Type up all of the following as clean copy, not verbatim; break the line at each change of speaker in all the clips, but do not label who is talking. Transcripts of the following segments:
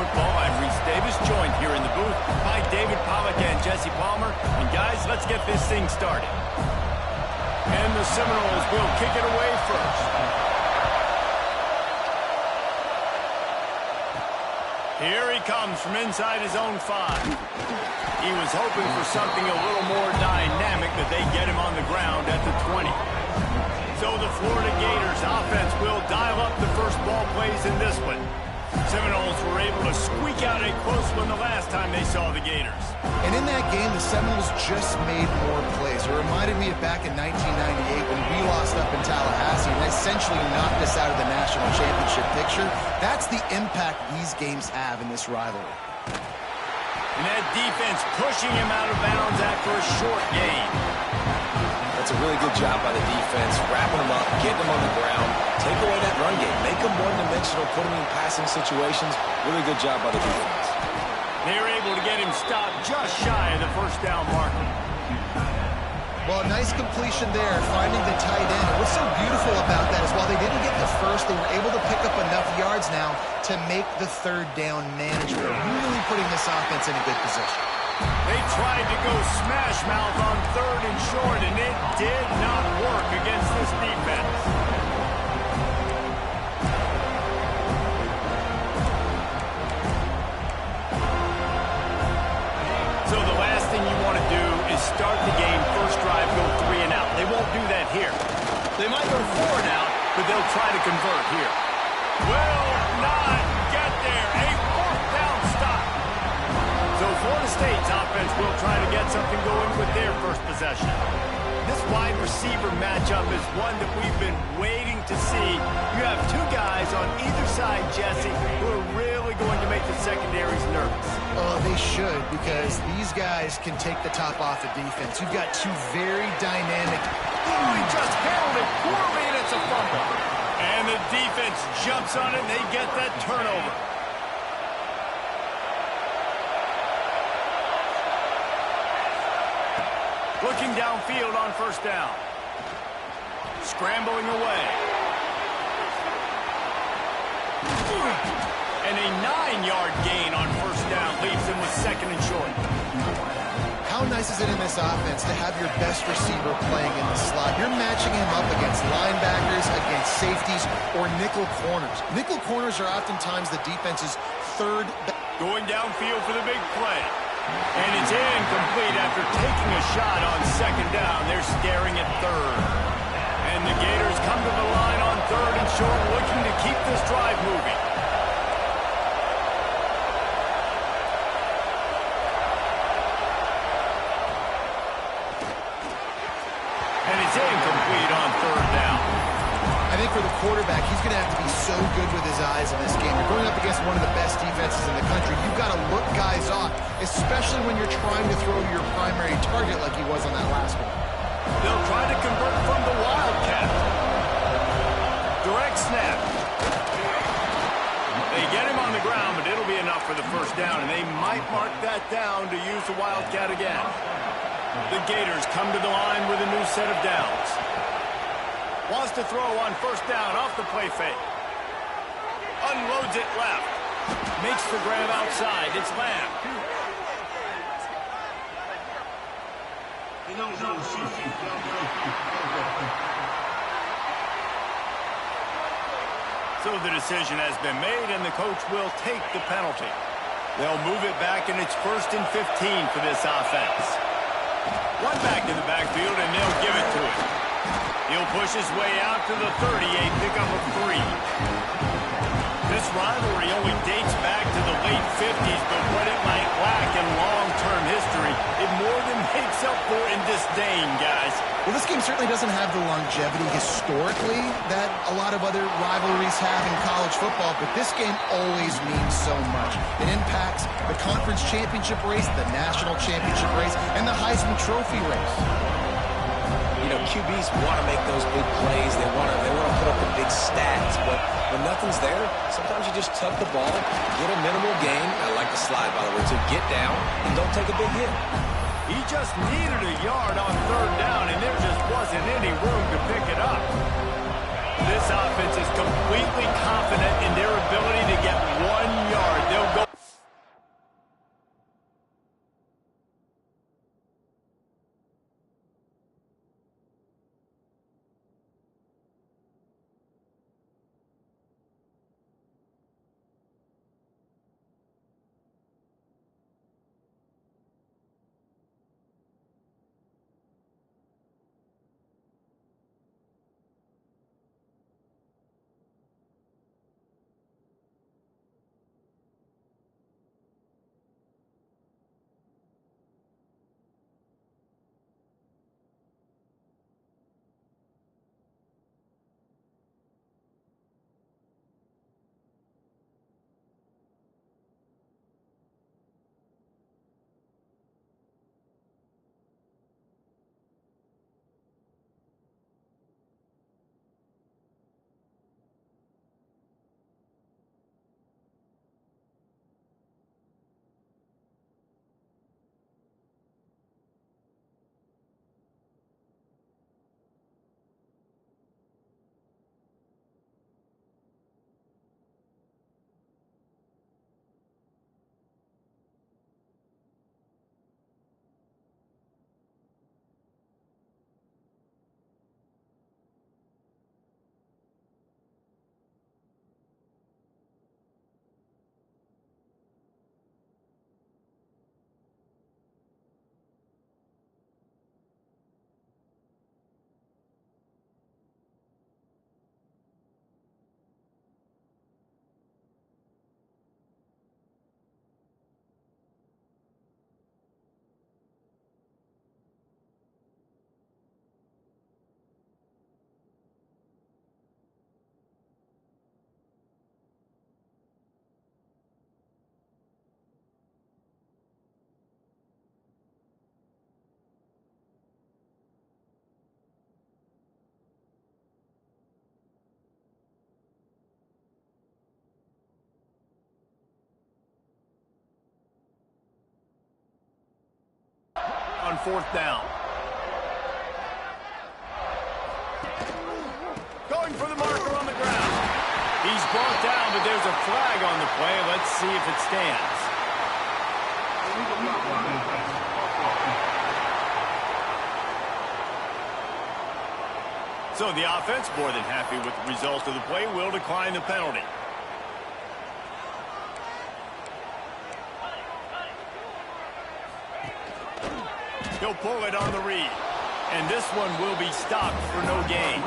football. I'm Reese Davis, joined here in the booth by David Pollack and Jesse Palmer. And guys, let's get this thing started. And the Seminoles will kick it away first. Here he comes from inside his own 5. He was hoping for something a little more dynamic, but they get him on the ground at the 20. So the Florida Gators offense will dial up the first ball plays in this one. Seminoles were able to squeak out a close one the last time they saw the Gators.
And in that game, the Seminoles just made more plays. It reminded me of back in 1998 when we lost up in Tallahassee and essentially knocked us out of the national championship picture. That's the impact these games have in this rivalry.
And that defense pushing him out of bounds after a short gain.
That's a really good job by the defense, wrapping them up, getting them on the ground, take away that run game, make them one-dimensional, put them in passing situations. Really good job by the defense.
They're able to get him stopped just shy of the first down marker.
Well, nice completion there, finding the tight end. And what's so beautiful about that is while they didn't get the first, they were able to pick up enough yards now to make the third down manageable, really putting this offense in a good position.
They tried to go smash mouth on 3rd and short, and it did not work against this defense. So the last thing you want to do is start the game, first drive, go 3 and out. They won't do that here. They might go 4 and out, but they'll try to convert here. Will not get there. A 4th down stop. So Florida State's offense will try to get something going with their first possession. This wide receiver matchup is one that we've been waiting to see. You have 2 guys on either side, Jesse, who are really going to make the secondaries nervous.
Oh, they should, because these guys can take the top off the defense. You've got 2 very dynamic.
Oh, he just handled it poorly, and it's a fumble. And the defense jumps on it, and they get that turnover. Looking downfield on first down. Scrambling away. And a 9-yard gain on first down leaves him with 2nd and short.
How nice is it in this offense to have your best receiver playing in the slot? You're matching him up against linebackers, against safeties, or nickel corners. Nickel corners are oftentimes the defense's 3rd.
Going downfield for the big play. And it's incomplete after taking a shot on 2nd down. They're staring at 3rd. And the Gators come to the line on 3rd and short, looking to keep this drive moving. And it's incomplete on 3rd down.
I think for the quarterback, he's going to have to be so good with his eyes in this game. You're going up against one of the best defenses in the country. You've got to look guys off, especially when you're trying to throw your primary target like he was on that last one.
They'll try to convert from the Wildcat. Direct snap. They get him on the ground, but it'll be enough for the first down, and they might mark that down to use the Wildcat again. The Gators come to the line with a new set of downs. Wants to throw on first down off the play fake. Unloads it left. Makes the grab outside. It's Lamb. So the decision has been made, and the coach will take the penalty. They'll move it back, and it's 1st and 15 for this offense. One back in the backfield, and they'll give it to him. He'll push his way out to the 38, pickup of 3. This rivalry only dates back to the late 50s, but what it might lack in long-term history, it more than makes up for in disdain, guys.
Well, this game certainly doesn't have the longevity historically that a lot of other rivalries have in college football, but this game always means so much. It impacts the conference championship race, the national championship race, and the Heisman Trophy race.
You know, QBs want to make those big plays. They want to put up the big stats. But when nothing's there, sometimes you just tuck the ball, get a minimal gain. I like the slide, by the way, to get down and don't take a big hit.
He just needed a yard on 3rd down, and there just wasn't any room to pick it up. This offense is completely confident in their ability to get 1 yard. They'll go on 4th down. Going for the marker on the ground. He's brought down, but there's a flag on the play. Let's see if it stands. So the offense, more than happy with the result of the play, will decline the penalty. He'll pull it on the read. And this one will be stopped for no gain.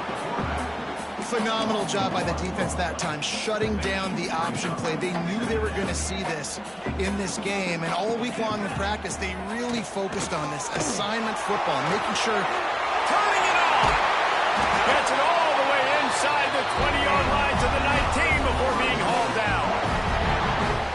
Phenomenal job by the defense that time, shutting down the option play. They knew they were going to see this in this game, and all week long in practice, they really focused on this assignment football, making sure.
Turning it on! Gets it all the way inside the 20-yard line to the 19 before being hauled down.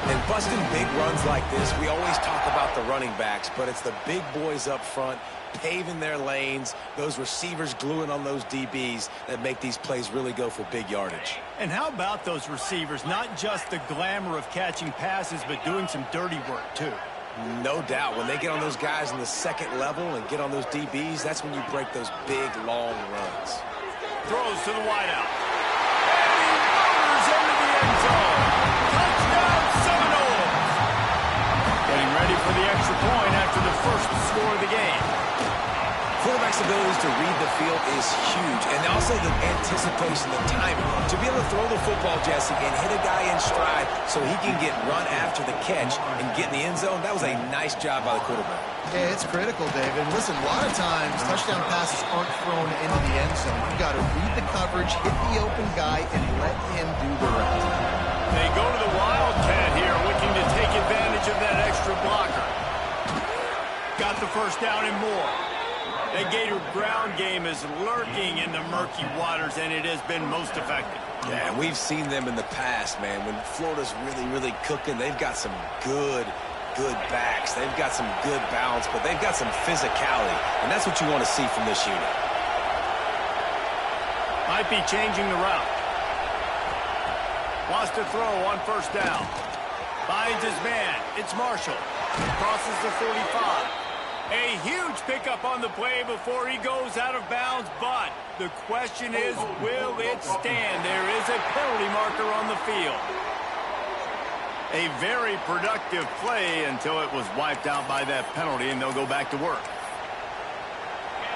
And busting big runs like this, we always talk about the running backs, but it's the big boys up front paving their lanes, those receivers gluing on those DBs that make these plays really go for big yardage.
And how about those receivers? Not just the glamour of catching passes, but doing some dirty work, too.
No doubt. When they get on those guys in the second level and get on those DBs, that's when you break those big, long runs.
Throws to the wideout. And he motors into the end zone. Touchdown, Seminoles! Getting ready for the extra point after the first score of the game.
Quarterback's abilities to read the field is huge, and also the anticipation, the timing. To be able to throw the football, Jesse, and hit a guy in stride so he can get run after the catch and get in the end zone, that was a nice job by the quarterback.
Yeah, it's critical, David. Listen, a lot of times touchdown passes aren't thrown into the end zone. You got to read the coverage, hit the open guy, and let him do the rest.
They go to the Wildcat here, looking to take advantage of that extra blocker. Got the first down and more. That Gator ground game is lurking in the murky waters, and it has been most effective.
Yeah, and we've seen them in the past, man. When Florida's really, really cooking, they've got some good backs. They've got some good balance, but they've got some physicality, and that's what you want to see from this unit.
Might be changing the route. Wants to throw on 1st down. Finds his man. It's Marshall. Crosses the 45. A huge pickup on the play before he goes out of bounds, but the question is, will it stand? There is a penalty marker on the field. A very productive play until it was wiped out by that penalty, and they'll go back to work.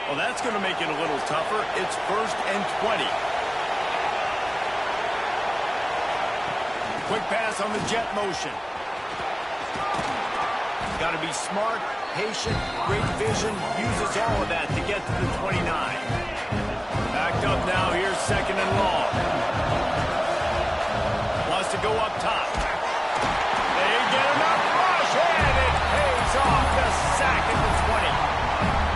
Well, that's going to make it a little tougher. It's 1st and 20. Quick pass on the jet motion. Got to be smart, patient, great vision, uses all of that to get to the 29. Backed up now, here's 2nd and long. Wants to go up top. They get enough rush, and it pays off the sack at the 20.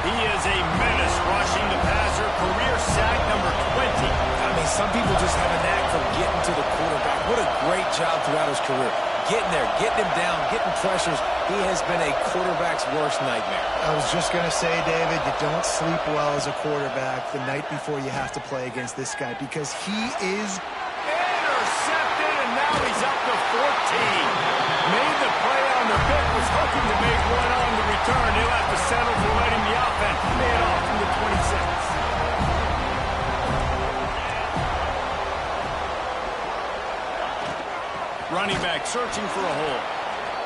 He is a menace rushing the passer, career sack number 20.
I mean, some people just have a knack for getting to the quarterback. What a great job throughout his career. Getting there, getting him down, getting pressures. He has been a quarterback's worst nightmare.
I was just going to say, David, you don't sleep well as a quarterback the night before you have to play against this guy because he is
intercepted, and now he's up to 14. Made the play on the pick, was hoping to make one on the return. He'll have to settle for letting the offense pay it off from the 26. Running back searching for a hole.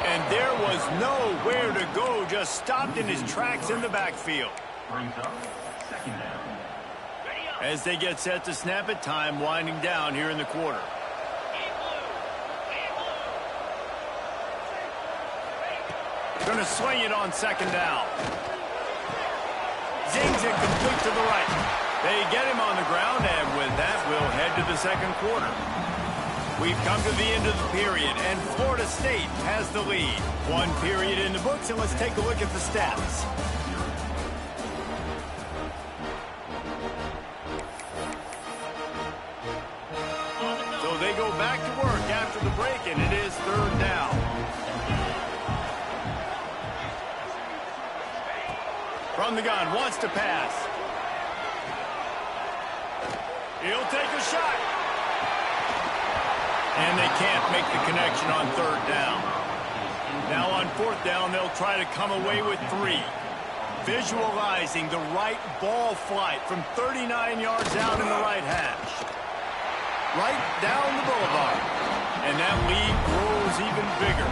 And there was nowhere to go, just stopped in his tracks in the backfield. As they get set to snap it, time winding down here in the quarter. Going to swing it on 2nd down. Zings it complete to the right. They get him on the ground, and with that, we'll head to the 2nd quarter. We've come to the end of the period, and Florida State has the lead. 1 period in the books, and let's take a look at the stats. So they go back to work after the break, and it is 3rd down. From the gun, wants to pass. He'll take a shot. And they can't make the connection on 3rd down. Now on 4th down, they'll try to come away with 3. Visualizing the right ball flight from 39 yards out in the right hash. Right down the boulevard. And that lead grows even bigger.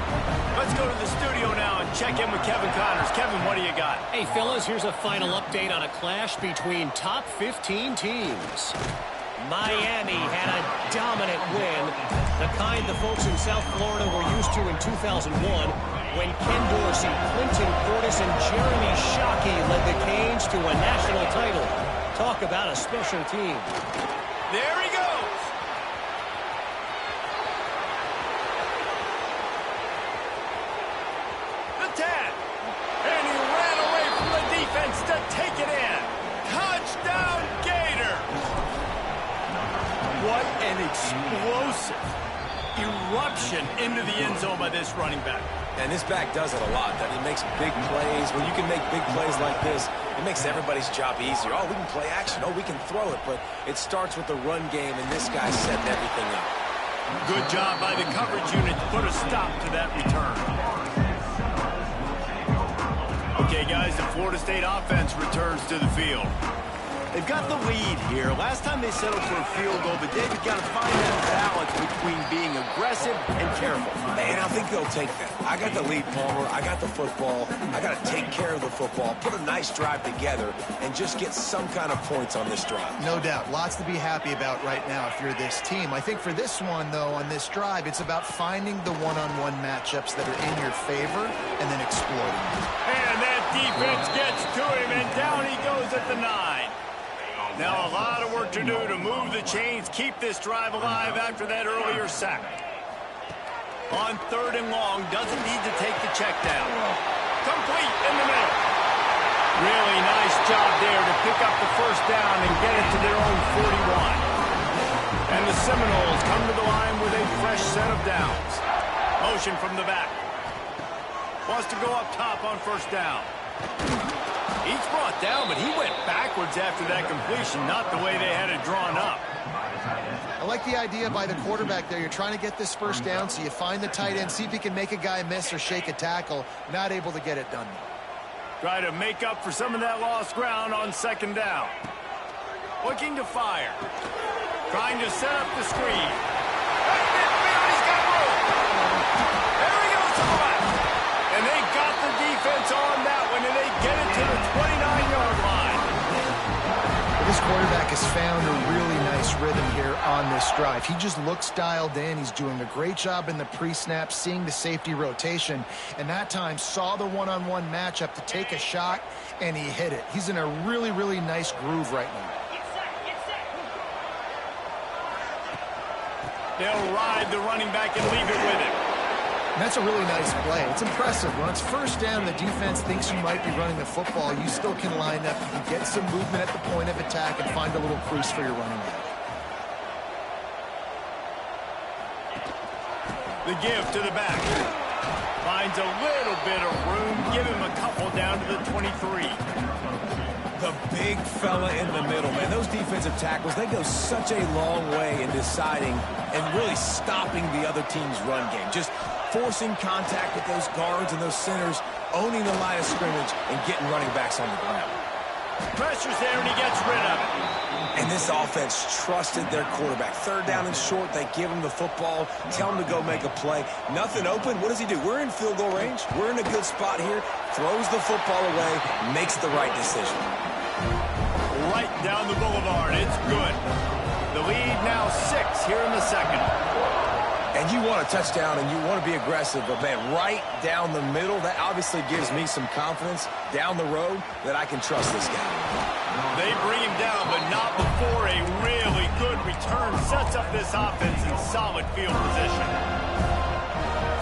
Let's go to the studio now and check in with Kevin Connors. Kevin, what do you got?
Hey, fellas, here's a final update on a clash between top 15 teams. Miami had a dominant win, the kind the folks in South Florida were used to in 2001 when Ken Dorsey, Clinton Portis, and Jeremy Shockey led the Canes to a national title. Talk about a special team.
There he goes. And he ran away from the defense to take it in. Touchdown, Gators! What an explosive eruption into the end zone by this running back.
And this back does it a lot. That he makes big plays. When you can make big plays like this, it makes everybody's job easier. Oh, we can play action. Oh, we can throw it. But it starts with the run game, and this guy's setting everything up.
Good job by the coverage unit to put a stop to that return. Okay, guys, the Florida State offense returns to the field. They've got the lead here. Last time they settled for a field goal, but David got to find that balance between being aggressive and careful.
And I think they'll take that. I got the lead, Palmer. I got the football. I got to take care of the football, put a nice drive together, and just get some kind of points on this drive.
No doubt. Lots to be happy about right now if you're this team. I think for this one, though, on this drive, it's about finding the one-on-one matchups that are in your favor and then exploiting them.
And that defense gets to him, and down he goes at the 9. Now a lot of work to do to move the chains, keep this drive alive after that earlier sack. On 3rd and long, doesn't need to take the check down. Complete in the middle. Really nice job there to pick up the first down and get it to their own 41. And the Seminoles come to the line with a fresh set of downs. Motion from the back. Wants to go up top on first down. He's brought down, but he went backwards after that completion, not the way they had it drawn up.
I like the idea by the quarterback there. You're trying to get this first down, so you find the tight end, see if he can make a guy miss or shake a tackle. Not able to get it done.
Try to make up for some of that lost ground on 2nd down. Looking to fire. Trying to set up the screen. He's got room. There he goes to the left. And they got the defense on that one, and they get it to the 29-yard line.
This quarterback has found a really nice rhythm here on this drive. He just looks dialed in. He's doing a great job in the pre-snap, seeing the safety rotation, and that time saw the one-on-one matchup to take a shot, and he hit it. He's in a really, really nice groove right now.
They'll ride the running back and leave it with him.
And that's a really nice play. It's impressive. When it's first down, the defense thinks you might be running the football. You still can line up. You can get some movement at the point of attack and find a little crease for your running back.
The give to the back. Finds a little bit of room. Give him a couple down to the 23.
The big fella in the middle, man. Those defensive tackles, they go such a long way in deciding and really stopping the other team's run game. Just forcing contact with those guards and those centers, owning the line of scrimmage, and getting running backs on the ground.
Pressure's there, and he gets rid of it.
And this offense trusted their quarterback. 3rd down and short, they give him the football, tell him to go make a play. Nothing open, what does he do? We're in field goal range. We're in a good spot here. Throws the football away, makes the right decision.
Right down the boulevard, it's good. The lead now 6 here in the 2nd.
And you want a touchdown and you want to be aggressive, but man, right down the middle, that obviously gives me some confidence down the road that I can trust this guy.
They bring him down, but not before a really good return sets up this offense in solid field position.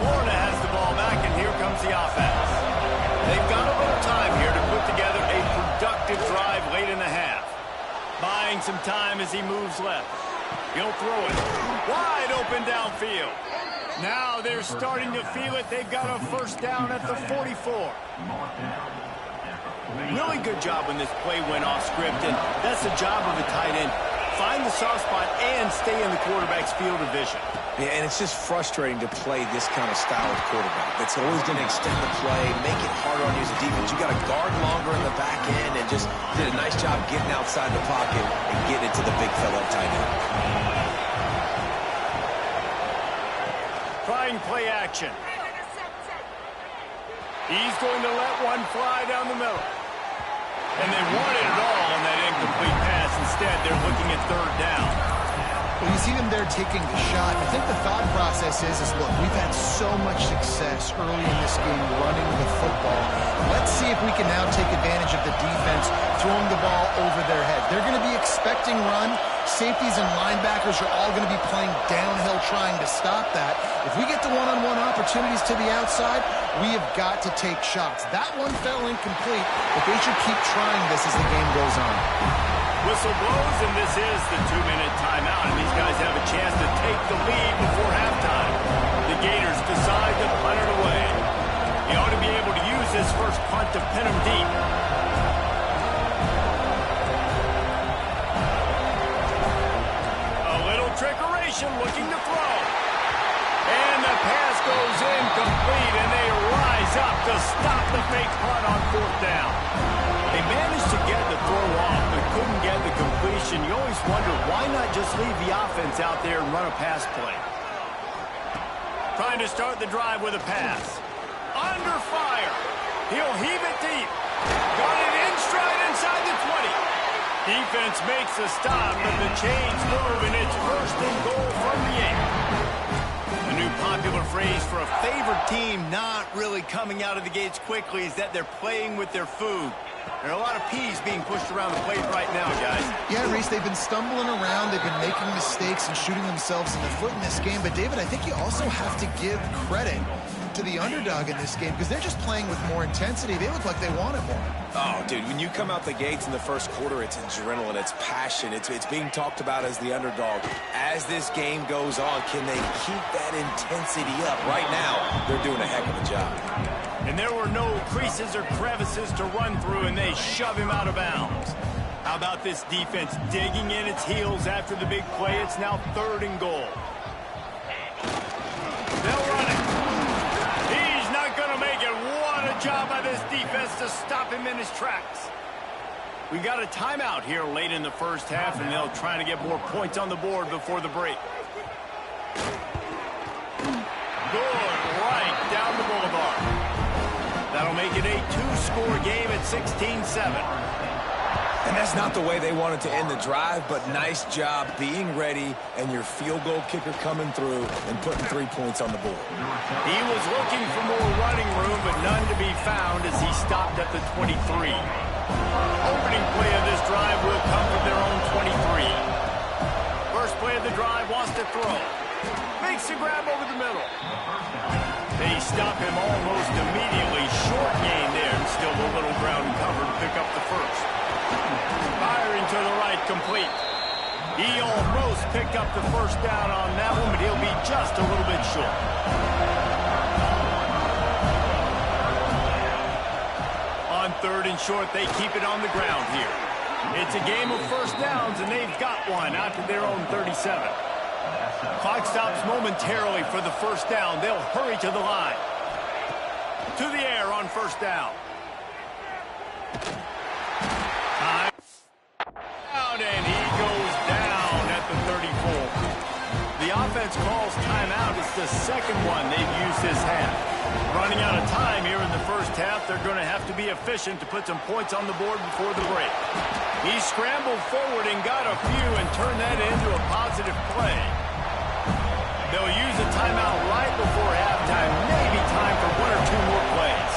Florida has the ball back, and here comes the offense. They've got a little time here to put together a productive drive late in the half. Buying some time as he moves left. He'll throw it wide open downfield. Now they're starting to feel it. They've got a first down at the 44. Really good job when this play went off script, and that's the job of a tight end. find the soft spot and stay in the quarterback's field of vision.
Yeah, and it's just frustrating to play this kind of style of quarterback. That's always going to extend the play, make it harder on you as a defense. You got to guard longer in the back end, and just did a nice job getting outside the pocket and getting it to the big fella tight end.
Trying play action. He's going to let one fly down the middle. And they wanted it all on that incomplete pass. Instead, they're looking at third down.
Well, you see them there taking the shot. I think the thought process is look, we've had so much success early in this game running the football. Let's see if we can now take advantage of the defense throwing the ball over their head. They're going to be expecting run. Safeties and linebackers are all going to be playing downhill trying to stop that. If we get to one-on-one opportunities to the outside, we have got to take shots. That one fell incomplete, but they should keep trying this as the game goes on.
Whistle blows, and this is the 2-minute timeout, and these guys have a chance to take the lead before halftime. The Gators decide to punt it away. They ought to be able to use this first punt to pin them deep. A little trickeration looking to throw. And the pass goes incomplete, and they rise up to stop the fake punt on fourth down. They managed to get the throw off, but couldn't get the completion. You always wonder, why not just leave the offense out there and run a pass play? Trying to start the drive with a pass. Under fire. He'll heave it deep. Got it in stride inside the 20. Defense makes a stop, but the chains move, and it's first and goal from the 8. A new popular phrase for a favored team not really coming out of the gates quickly is that they're playing with their food. There are a lot of peas being pushed around the plate right now, guys.
Yeah, Reese, they've been stumbling around. They've been making mistakes and shooting themselves in the foot in this game. But, David, I think you also have to give credit to the underdog in this game because they're just playing with more intensity. They look like they want it more.
Oh, dude, when you come out the gates in the first quarter, it's adrenaline, it's passion, it's being talked about as the underdog. As this game goes on, can they keep that intensity up? Right now, they're doing a heck of a job.
And there were no creases or crevices to run through, and they shove him out of bounds. How about this defense digging in its heels after the big play? It's now third and goal. They'll run it. He's not going to make it. What a job by this defense to stop him in his tracks. We've got a timeout here late in the first half, and they'll try to get more points on the board before the break. Good right down the boulevard. That'll make it a 2-score game at 16-7.
And that's not the way they wanted to end the drive, but nice job being ready and your field goal kicker coming through and putting 3 points on the board.
He was looking for more running room, but none to be found as he stopped at the 23. Opening play of this drive will come from their own 23. First play of the drive wants to throw. Makes the grab over the middle. They stop him almost immediately. Short gain there, and still a little ground cover to pick up the first. Firing to the right, complete. He almost picked up the first down on that one, but he'll be just a little bit short. On third and short, they keep it on the ground here. It's a game of first downs, and they've got one out to their own 37. Clock stops momentarily for the first down. They'll hurry to the line. To the air on first down. Time out, and he goes down at the 34. The offense calls timeout. It's the second one they've used this half. Running out of time here in the first half. They're going to have to be efficient to put some points on the board before the break. He scrambled forward and got a few and turned that into a positive play. They'll use a timeout right before halftime. Maybe time for one or two more plays.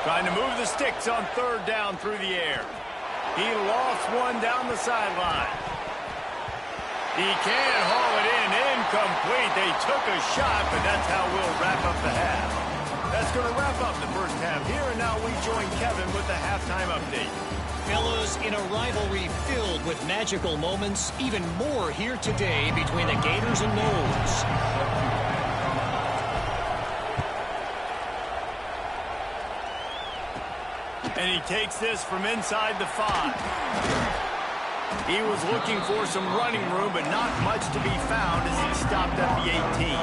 Trying to move the sticks on third down through the air. He lost one down the sideline. He can't haul it in. Incomplete. They took a shot, but that's how we'll wrap up the half. That's going to wrap up the first half here, and now we join Kevin with the halftime update.
Fellas, in a rivalry filled with magical moments, even more here today between the Gators and Noles.
And he takes this from inside the 5. He was looking for some running room, but not much to be found as he stopped at the 18.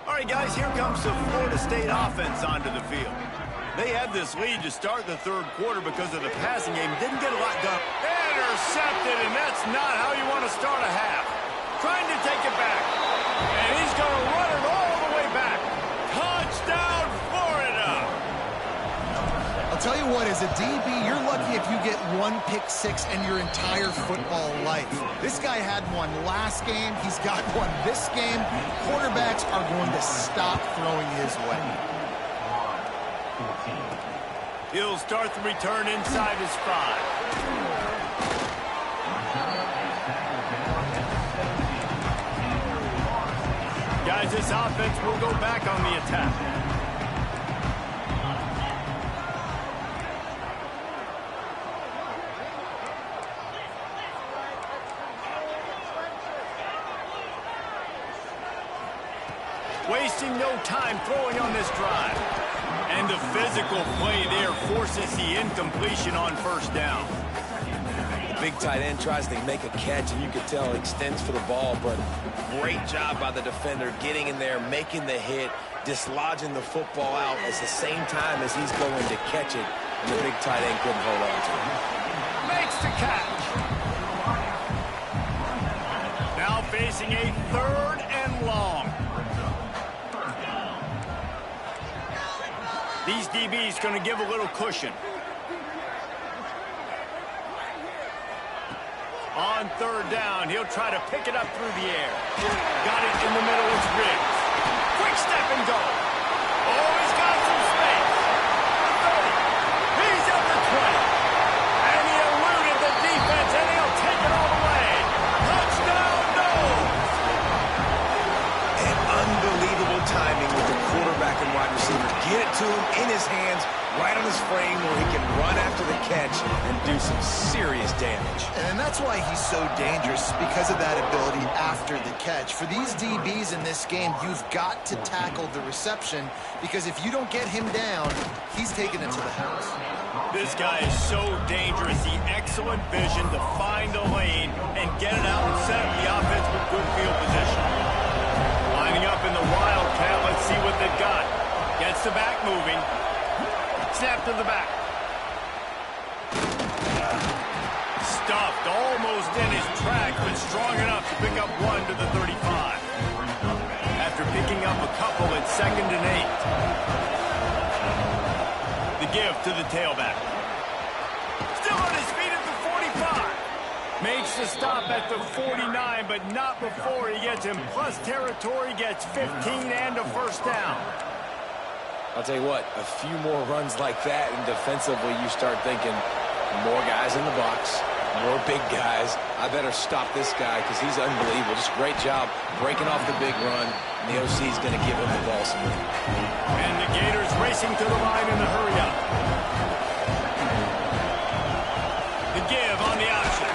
All right, guys, here comes the Florida State offense onto the field. They had this lead to start the third quarter because of the passing game. Didn't get a lot done. Intercepted, and that's not how you want to start a half. Trying to take it back. And he's going to run it all the way back. Touchdown, Florida!
I'll tell you what, as a DB, you're lucky if you get one pick six in your entire football life. This guy had one last game. He's got one this game. Quarterbacks are going to stop throwing his way.
He'll start the return inside his 5. Guys, this offense will go back on the attack. Wasting no time throwing on this drive. And the physical play there forces the incompletion on first down.
The big tight end tries to make a catch, and you can tell he extends for the ball, but great job by the defender getting in there, making the hit, dislodging the football out at the same time as he's going to catch it, and the big tight end couldn't hold on to it.
Makes the catch. Now facing a 3rd and long. These DBs going to give a little cushion. On 3rd down, he'll try to pick it up through the air. Got it in the middle, it's Riggs. Quick step and go. Oh, he's got some space. The 30. He's at the 20. And he eluded the defense, and he'll take it all the way. Touchdown, no!
And unbelievable timing with the quarterback and wide receiver. Get it to him in his hands, right on his frame where he can run after the catch and do some serious damage.
And that's why he's so dangerous, because of that ability after the catch. For these DBs in this game, you've got to tackle the reception, because if you don't get him down, he's taking it to the house.
This guy is so dangerous. The excellent vision to find a lane and get it out and set up the offense with good field position. Lining up in the Wildcat, let's see what they've got. Gets the back moving. Snap to the back. Stuffed almost in his track, but strong enough to pick up 1 to the 35. After picking up a couple at 2nd and 8. The give to the tailback. Still on his feet at the 45. Makes the stop at the 49, but not before he gets in plus territory, gets 15 and a first down.
I'll tell you what, a few more runs like that, and defensively you start thinking, more guys in the box, more big guys. I better stop this guy because he's unbelievable. Just great job breaking off the big run, and the OC is going to give him the ball some more.
And the Gators racing to the line in the hurry-up. The give on the option.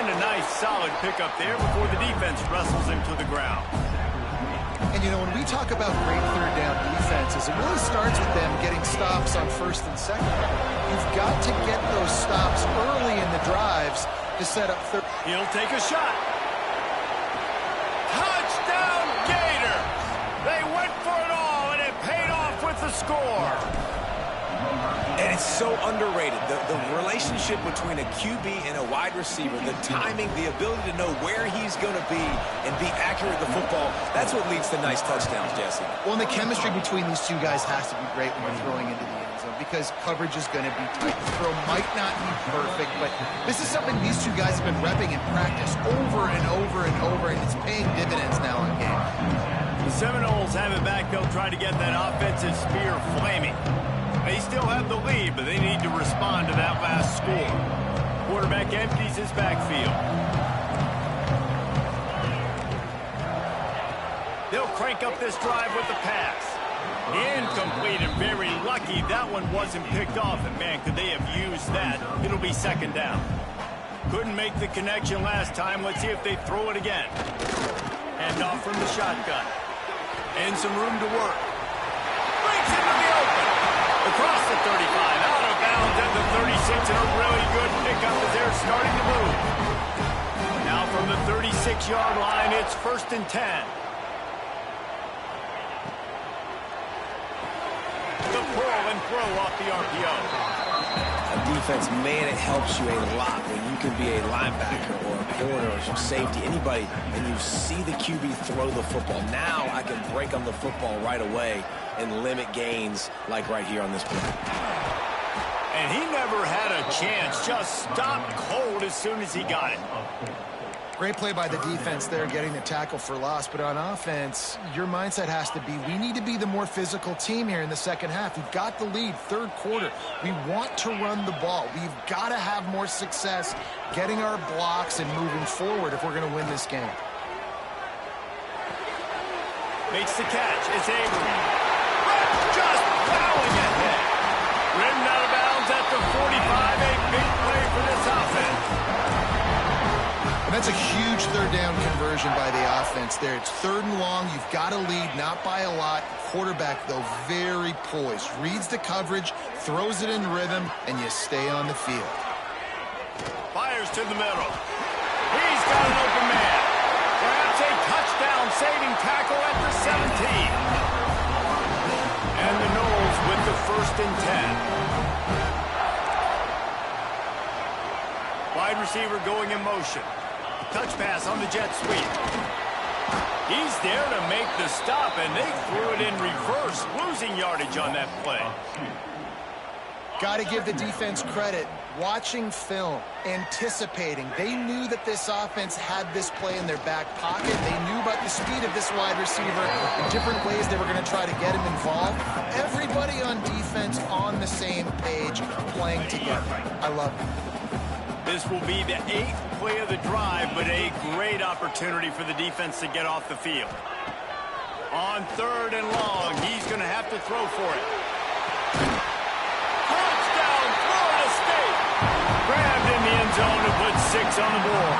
And a nice solid pickup there before the defense wrestles him to the ground.
And, you know, when we talk about great 3rd down defenses, it really starts with them getting stops on 1st and 2nd. You've got to get those stops early in the drives to set up 3rd.
He'll take a shot. Touchdown, Gators! They went for it all, and it paid off with the score.
And it's so underrated. The relationship between a QB and a wide receiver, the timing, the ability to know where he's going to be and be accurate with the football, that's what leads to nice touchdowns, Jesse.
Well, and the chemistry between these two guys has to be great when you're throwing into the end zone. because coverage is going to be tight. The throw might not be perfect, but this is something these two guys have been repping in practice over and over and over, and it's paying dividends now on game.
The Seminoles have it back. They'll try to get that offensive spear flaming. They still have the lead, but they need to respond to that last score. Quarterback empties his backfield. They'll crank up this drive with the pass. Incomplete, and very lucky that one wasn't picked off. And man, could they have used that? It'll be second down. Couldn't make the connection last time. Let's see if they throw it again. Hand off from the shotgun. And some room to work. Breaks into the open. Across the 35, out of bounds at the 36, and a really good pickup as they're starting to move. Now from the 36-yard line, it's 1st and 10. The pull and throw off the RPO.
A defense, man, it helps you a lot when you can be a linebacker or a corner or some safety, anybody, and you see the QB throw the football. Now I can break on the football right away and limit gains like right here on this play.
And he never had a chance, just stopped cold as soon as he got it.
Great play by the defense there, getting the tackle for loss. But on offense, your mindset has to be, we need to be the more physical team here in the second half. We've got the lead, third quarter. We want to run the ball. We've got to have more success getting our blocks and moving forward if we're going to win this game.
Makes the catch. It's Avery. Just plowing ahead. Rimmed out of bounds at the 45. A big play for this offense.
That's a huge third down conversion by the offense there. It's 3rd and long. You've got to lead, not by a lot. Quarterback, though, very poised. Reads the coverage, throws it in rhythm, and you stay on the field.
Fires to the middle. He's got an open man. Perhaps a touchdown-saving tackle at the 17. And the Noles with the 1st and 10. Wide receiver going in motion. Touch pass on the jet sweep. He's there to make the stop, and they threw it in reverse, losing yardage on that play.
Got to give the defense credit. Watching film, anticipating. They knew that this offense had this play in their back pocket. They knew about the speed of this wide receiver, the different ways they were going to try to get him involved. Everybody on defense on the same page, playing together. I love it.
This will be the 8th play of the drive, but a great opportunity for the defense to get off the field. On 3rd and long, he's going to have to throw for it. Touchdown, Florida State! Grabbed in the end zone to put 6 on the board.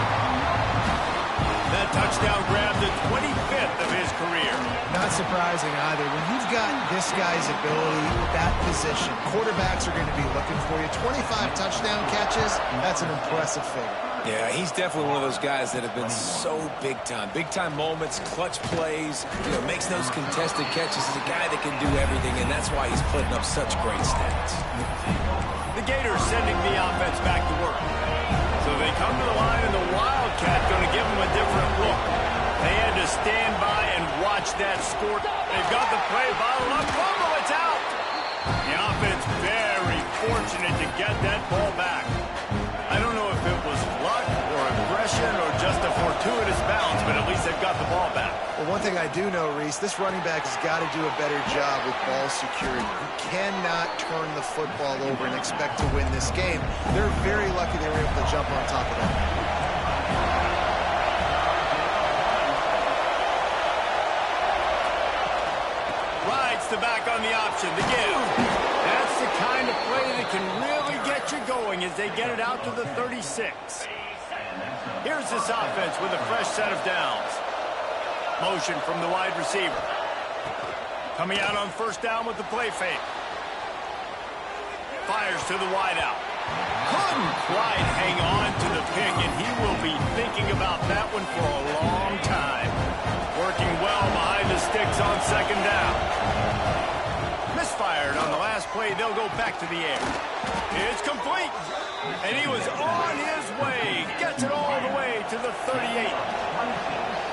That touchdown grabbed the 25th of his career.
Not surprising either. When you've got this guy's ability, that position, quarterbacks are going to be looking for you. 25 touchdown catches, that's an impressive figure.
Yeah, he's definitely one of those guys that have been so big time. Big time moments, clutch plays, makes those contested catches. He's a guy that can do everything, and that's why he's putting up such great stats.
The Gators sending the offense back to work. So they come to the line, and the Wildcat going to give them a different look. They had to stand by and watch that score. They've got the play bottled up. Fumble, it's out. The offense very fortunate to get that ball back. I don't know if it was luck or aggression or just a fortuitous bounce, but at least they've got the ball back.
Well, one thing I do know, Reese, this running back has got to do a better job with ball security. You cannot turn the football over and expect to win this game. They're very lucky they were able to jump on top of that.
Rides the back on the option, the give. That's the kind of play that can really get you going as they get it out to the 36. Here's this offense with a fresh set of downs. Motion from the wide receiver. Coming out on 1st down with the play fake. Fires to the wideout. Couldn't quite hang on to the pick, and he will be thinking about that one for a long time. Working well behind the sticks on 2nd down. Misfired on the last play. They'll go back to the air. It's complete. And he was on his way. Gets it all the way to the 38.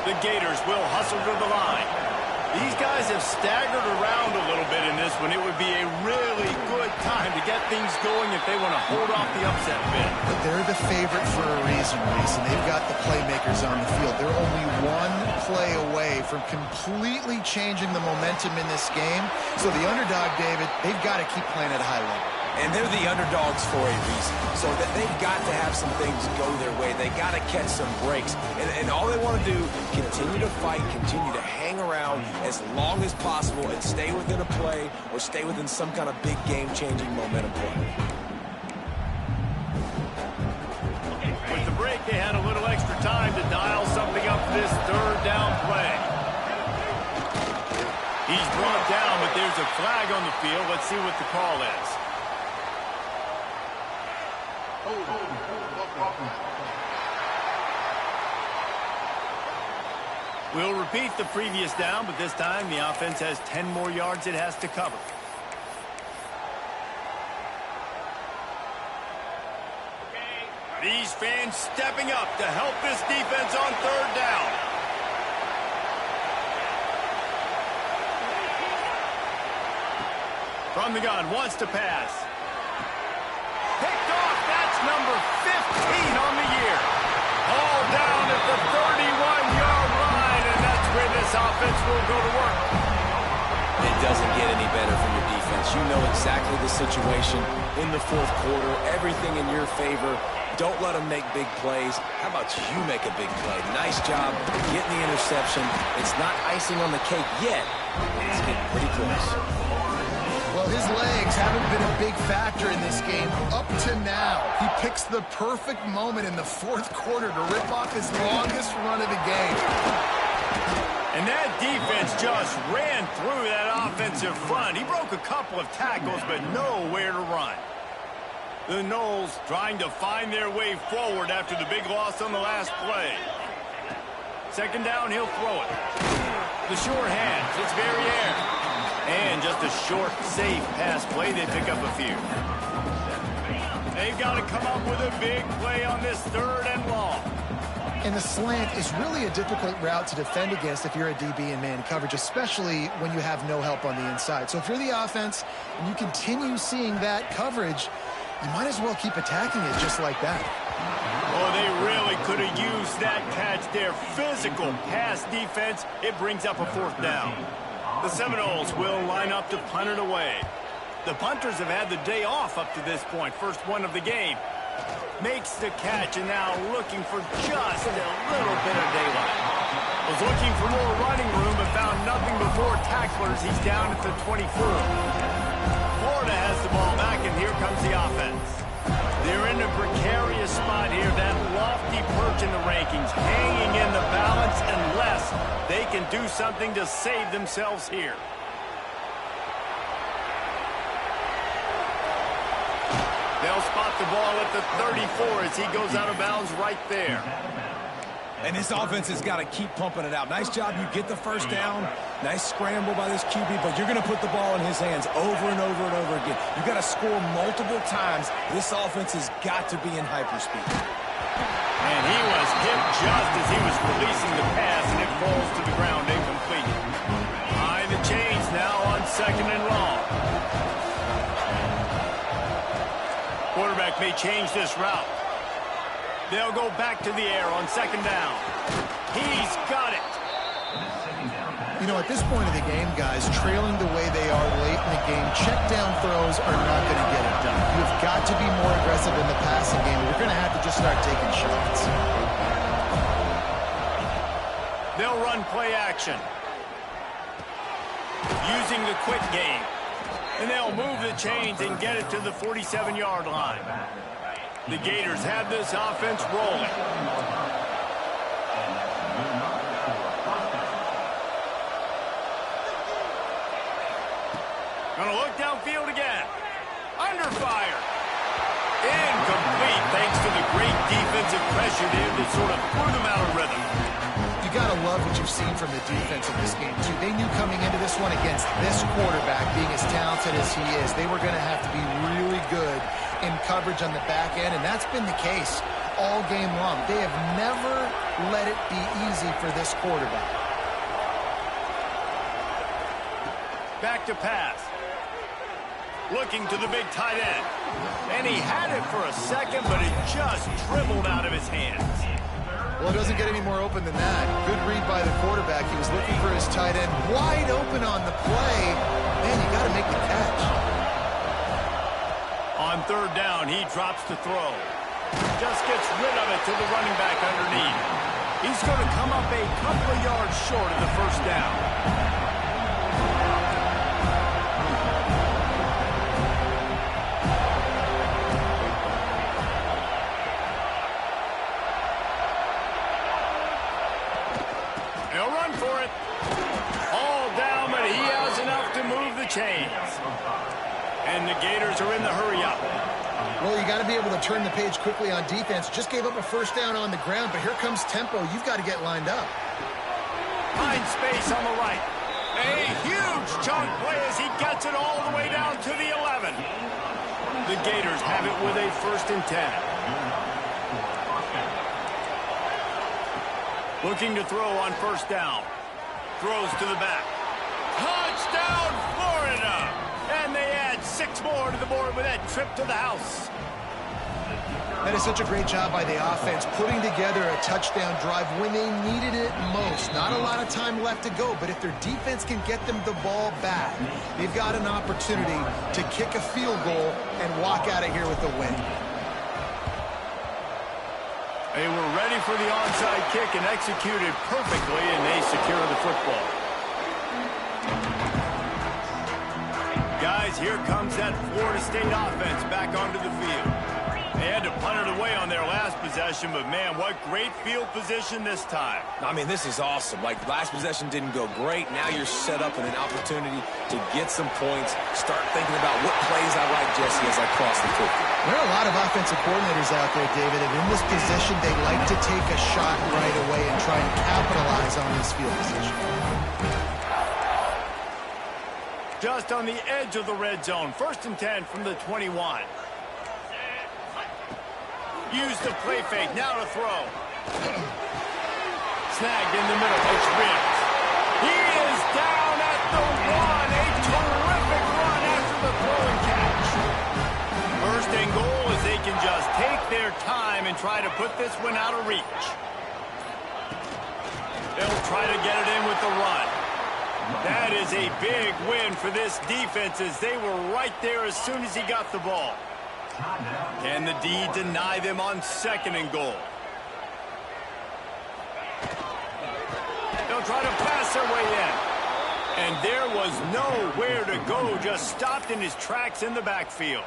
The Gators will hustle to the line. These guys have staggered around a little bit in this one. It would be a really good time to get things going if they want to hold off the upset bid.
But they're the favorite for a reason, Reese, and they've got the playmakers on the field. They're only one play away from completely changing the momentum in this game. So the underdog, David, they've got to keep playing at a high level.
And they're the underdogs for a reason. So that they've got to have some things go their way. They got to catch some breaks. And all they want to do, continue to fight, continue to hang around as long as possible and stay within a play or stay within some kind of big game-changing momentum play.
With the break, they had a little extra time to dial something up for this third down play. He's brought down, but there's a flag on the field. Let's see what the call is. We'll repeat the previous down, but this time the offense has 10 more yards it has to cover. These fans stepping up to help this defense on third down. From the gun, wants to pass. Picked off, that's number 15 on the year. All down at the 31-yard line, and that's where this offense will go to work.
It doesn't get any better from your defense. You know exactly the situation in the fourth quarter, everything in your favor. Don't let them make big plays. How about you make a big play? Nice job getting the interception. It's not icing on the cake yet. It's getting pretty close.
Well, his legs haven't been a big factor in this game up to now. He picks the perfect moment in the fourth quarter to rip off his longest run of the game.
And that defense just ran through that offensive front. He broke a couple of tackles, but nowhere to run. The Noles trying to find their way forward after the big loss on the last play. Second down, he'll throw it. The short hands, it's Verrier. And just a short, safe pass play. They pick up a few. They've got to come up with a big play on this third and long.
And the slant is really a difficult route to defend against if you're a DB in man coverage, especially when you have no help on the inside. So if you're the offense and you continue seeing that coverage, you might as well keep attacking it just like that.
Oh, they really could have used that catch there. Physical pass defense. It brings up a fourth down. The Seminoles will line up to punt it away. The punters have had the day off up to this point. First one of the game. Makes the catch and now looking for just a little bit of daylight. Was looking for more running room but found nothing before tacklers. He's down at the 24. Florida has the ball back, and here comes the offense. They're in a precarious spot here, that lofty perch in the rankings, hanging in the balance unless they can do something to save themselves here. They'll spot the ball at the 34 as he goes out of bounds right there.
And this offense has got to keep pumping it out. Nice job. You get the first down. Nice scramble by this QB, but you're going to put the ball in his hands over and over and over again. You've got to score multiple times. This offense has got to be in hyperspeed.
And he was hit just as he was releasing the pass, and it falls to the ground incomplete. Behind the chains now on second and long. Quarterback may change this route. They'll go back to the air on second down. He's got it.
You know, at this point of the game, guys, trailing the way they are late in the game, check down throws are not going to get it done. You've got to be more aggressive in the passing game. You're going to have to just start taking shots.
They'll run play action. Using the quick game. And they'll move the chains and get it to the 47-yard line. The Gators have this offense rolling. Gonna look downfield again. Under fire. Incomplete thanks to the great defensive pressure there that sort of threw them out of rhythm.
You got to love what you've seen from the defense in this game, too. They knew coming into this one against this quarterback, being as talented as he is, they were going to have to be really good in coverage on the back end, and that's been the case all game long. They have never let it be easy for this quarterback.
Back to pass. Looking to the big tight end. And he had it for a second, but it just dribbled out of his hands.
Well, it doesn't get any more open than that. Good read by the quarterback. He was looking for his tight end wide open on the play. Man, you got to make the catch.
On third down, he drops the throw. Just gets rid of it to the running back underneath. He's going to come up a couple of yards short of the first down. He'll run for it. All down, but he has enough to move the chains. And the Gators are in the hurry-up.
Well, you got to be able to turn the page quickly on defense. Just gave up a first down on the ground, but here comes tempo. You've got to get lined up.
Finds space on the right. A huge chunk play as he gets it all the way down to the 11. The Gators have it with a 1st and 10. Looking to throw on first down. Throws to the back. Touchdown, Florida! And they add 6 more to the board with that trip to the house.
That is such a great job by the offense, putting together a touchdown drive when they needed it most. Not a lot of time left to go, but if their defense can get them the ball back, they've got an opportunity to kick a field goal and walk out of here with a win.
They were ready for the onside kick and executed perfectly, and they secure the football. Guys, here comes that Florida State offense back onto the field. They had to punt it away on their last possession, but man, what great field position this time.
I mean, this is awesome. Like, last possession didn't go great. Now you're set up in an opportunity to get some points. Start thinking about what plays I like, Jesse, as I cross the 50.
There are a lot of offensive coordinators out there, David, and in this position, they like to take a shot right away and try and capitalize on this field position.
Just on the edge of the red zone. 1st and 10 from the 21. Use the play fake. Now to throw. Snagged in the middle. It's Ribs. He is down at the 1. A terrific run after the throw and catch. 1st and goal as they can just take their time and try to put this one out of reach. They'll try to get it in with the run. That is a big win for this defense as they were right there as soon as he got the ball. Can the D deny them on 2nd and goal? They'll try to pass their way in. And there was nowhere to go, just stopped in his tracks in the backfield.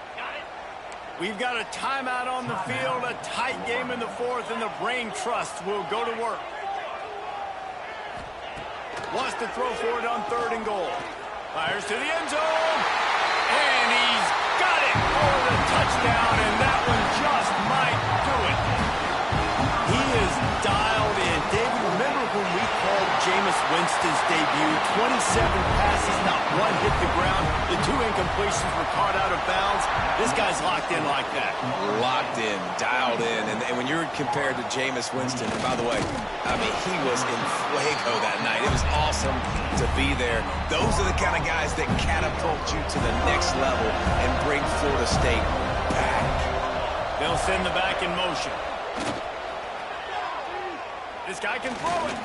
We've got a timeout on the field, a tight game in the 4th, and the Brain Trust will go to work. Wants to throw for it on 3rd and goal. Fires to the end zone. And he's got it for the touchdown, and that one just might do it. He is dialed in. David, remember when we called Jameis Winston's debut? 27 passes, not one hit the ground. The 2 incompletions were caught out of bounds. This guy's locked in like that.
Locked in, dialed in. And when you're compared to Jameis Winston, and by the way, I mean, he was in fuego that night. It was awesome to be there. Those are the kind of guys that catapult you to the next level and bring Florida State back.
They'll send the back in motion. This guy can throw it.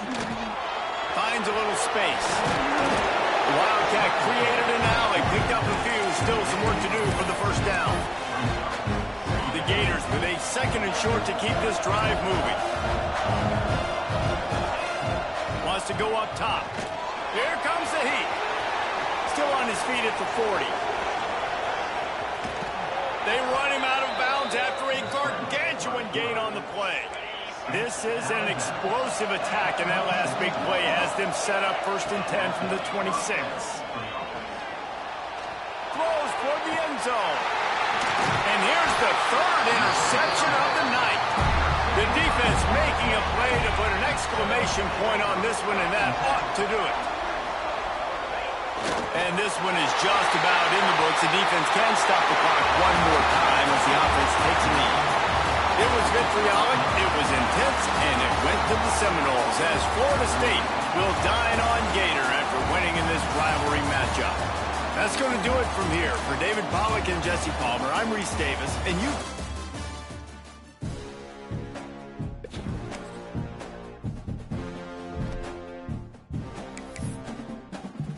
Finds a little space. The Wildcat created an alley, picked up a few, still some work to do for the first down. The Gators with a 2nd and short to keep this drive moving. Wants to go up top. Here comes the heat. Still on his feet at the 40. They run him out of bounds after a gargantuan gain on the play. This is an explosive attack, and that last big play has them set up 1st and 10 from the 26. Throws toward the end zone. And here's the 3rd interception of the night. The defense making a play to put an exclamation point on this one, and that ought to do it. And this one is just about in the books. The defense can stop the clock one more time as the offense takes a lead. It was vitriolic, it was intense, and it went to the Seminoles as Florida State will dine on Gator after winning winning in this rivalry matchup. That's going to do it from here. For David Pollack and Jesse Palmer, I'm Reese Davis, and you...